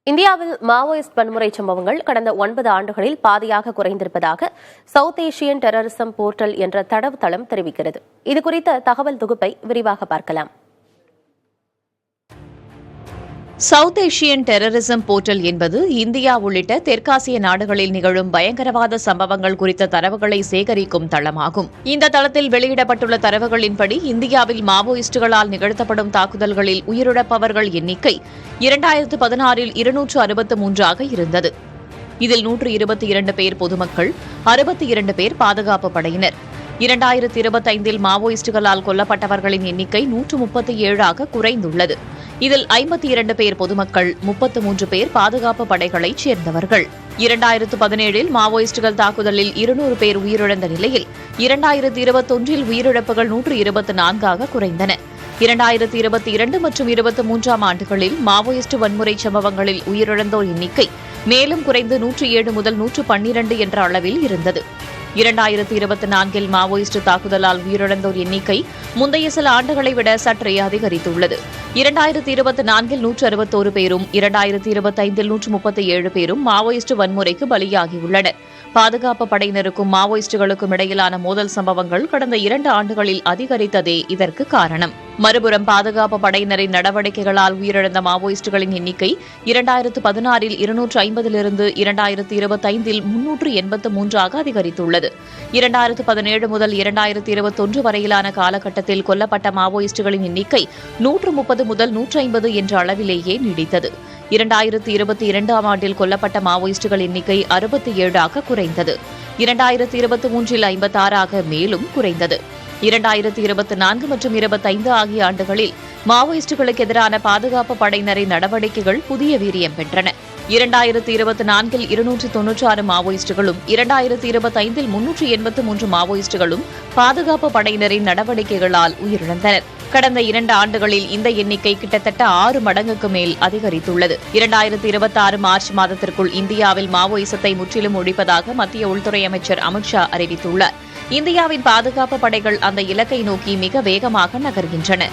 இந்தியாவில் மாவோயிஸ்ட் வன்முறை சம்பவங்கள் கடந்த 9 ஆண்டுகளில் பாதியாக குறைந்திருப்பதாக சவுத் ஏசியன் டெரரிசம் போர்ட்டல் என்ற தரவுத்தளம் தெரிவிக்கிறது. இதுகுறித்த தகவல் தொகுப்பை விரிவாக பார்க்கலாம். சவுத் ஏசியன் டெரரிசம் போர்ட்டல் என்பது இந்தியா உள்ளிட்ட தெற்காசிய நாடுகளில் நிகழும் பயங்கரவாத சம்பவங்கள் குறித்த தரவுகளை சேகரிக்கும் தளமாகும். இந்த தளத்தில் வெளியிடப்பட்டுள்ள தரவுகளின்படி இந்தியாவில் மாவோயிஸ்டுகளால் நிகழ்த்தப்படும் தாக்குதல்களில் உயிரிழப்பவர்கள் எண்ணிக்கை 2016இல் 263 இருந்தது. இதில் 122 பேர் பொதுமக்கள், 62 பேர் பாதுகாப்பு படையினர். 2025இல் மாவோயிஸ்டுகளால் கொல்லப்பட்டவர்களின் எண்ணிக்கை 137 குறைந்துள்ளது. இதில் 52 பேர் பொதுமக்கள், 33 பேர் பாதுகாப்பு படைகளைச் சேர்ந்தவர்கள். 2017இல் மாவோயிஸ்டுகள் தாக்குதலில் 200 பேர் உயிரிழந்த நிலையில் 2021இல் உயிரிழப்புகள் 124 குறைந்தன. 2022 மற்றும் 23ஆம் ஆண்டுகளில் மாவோயிஸ்ட் வன்முறை சம்பவங்களில் உயிரிழந்தோர் எண்ணிக்கை மேலும் குறைந்து 107 முதல் 112 என்ற அளவில் இருந்தது. 2024இல் மாவோயிஸ்ட் தாக்குதலால் உயிரிழந்தோர் எண்ணிக்கை முந்தைய சில ஆண்டுகளை விட சற்றே அதிகரித்துள்ளது. 2024இல் 161 பேரும் 2025இல் 137 பேரும் மாவோயிஸ்ட் வன்முறைக்கு பலியாகியுள்ளனர். பாதுகாப்பு படையினருக்கும் மாவோயிஸ்டுகளுக்கும் இடையிலான மோதல் சம்பவங்கள் கடந்த 2 ஆண்டுகளில் அதிகரித்ததே இதற்கு காரணம். மறுபுறம் பாதுகாப்பு படையினரின் நடவடிக்கைகளால் உயிரிழந்த மாவோயிஸ்டுகளின் எண்ணிக்கை 2016இல் 250 2025இல் 383 அதிகரித்துள்ளது. 2017 முதல் 2021 வரையிலான காலகட்டத்தில் கொல்லப்பட்ட மாவோயிஸ்டுகளின் எண்ணிக்கை 130 முதல் 150 என்ற அளவிலேயே நீடித்தது. 2022ஆம் ஆண்டில் கொல்லப்பட்ட மாவோயிஸ்டுகள் எண்ணிக்கை 67 குறைந்தது. 2023இல் 56 மேலும் குறைந்தது. 2024 மற்றும் 25 ஆகிய ஆண்டுகளில் மாவோயிஸ்டுகளுக்கு எதிரான பாதுகாப்பு படையினரின் நடவடிக்கைகள் புதிய வீரியம் பெற்றன. 2024இல் 296 மாவோயிஸ்டுகளும் 2025இல் 383 மாவோயிஸ்டுகளும் பாதுகாப்பு படையினரின் நடவடிக்கைகளால் உயிரிழந்தனர். கடந்த 2 ஆண்டுகளில் இந்த எண்ணிக்கை கிட்டத்தட்ட 6 மடங்குக்கு மேல் அதிகரித்துள்ளது. 2026 மார்ச் மாதத்திற்குள் இந்தியாவில் மாவோயிசத்தை முற்றிலும் ஒழிப்பதாக மத்திய உள்துறை அமைச்சர் அமித் ஷா அறிவித்துள்ளார். இந்தியாவின் பாதுகாப்பு படைகள் அந்த இலக்கை நோக்கி மிக வேகமாக நகர்கின்றன.